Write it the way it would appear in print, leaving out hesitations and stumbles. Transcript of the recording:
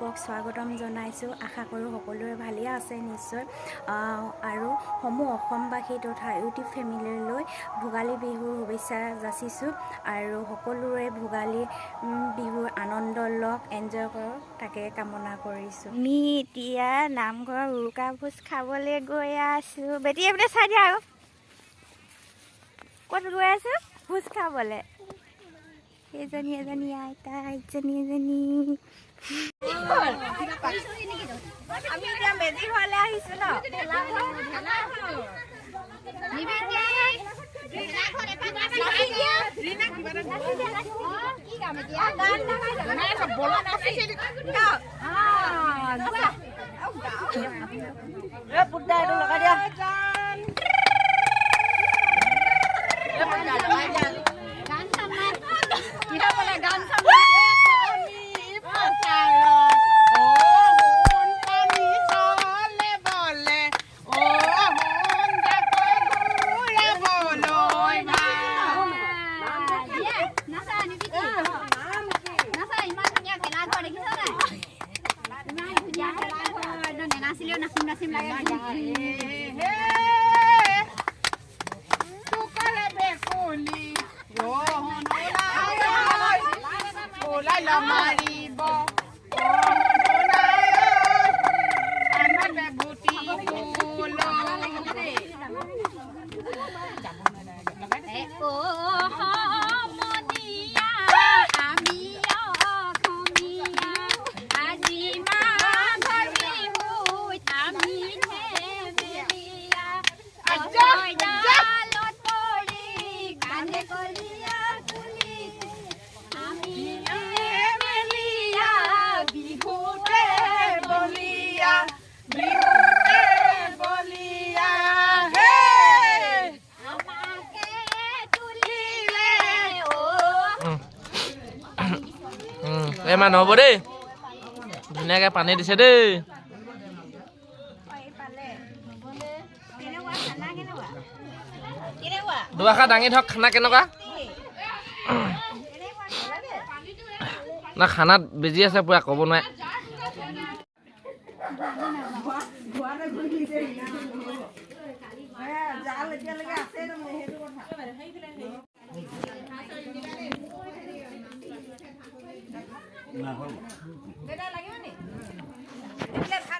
আপোনালোকক স্বাগতম জনাইছোঁ। আশা কৰোঁ সকলোৰে ভালেই আছে নিশ্চয়। আৰু সমূহ অসমবাসী তথা ইউটিউব ফেমিলিলৈ ভোগালী বিহুৰ শুভেচ্ছা যাচিছোঁ আৰু সকলোৰে ভোগালী বিহুৰ আনন্দ লওক, এনজয় কৰক, তাকে কামনা কৰিছোঁ। আমি এতিয়া নামঘৰৰ উৰুকা ভোজ খাবলৈ গৈ আছোঁ। বেটি এইপিনে চাই দিয়া আৰু ক'ত গৈ আছোঁ? ভোজ খাবলৈ। এজনী আইতা, এজনী আমি এতিয়া মেজি ঘৰলৈ আহিছোঁ ন। এমান হ'ব দেই, ধুনীয়াকৈ পানী দিছে দেই। দুআষাৰ দাঙি ধৰক। খানা কেনেকুৱা? না খানাত বেজি আছে পুৰা, ক'ব নোৱাৰে।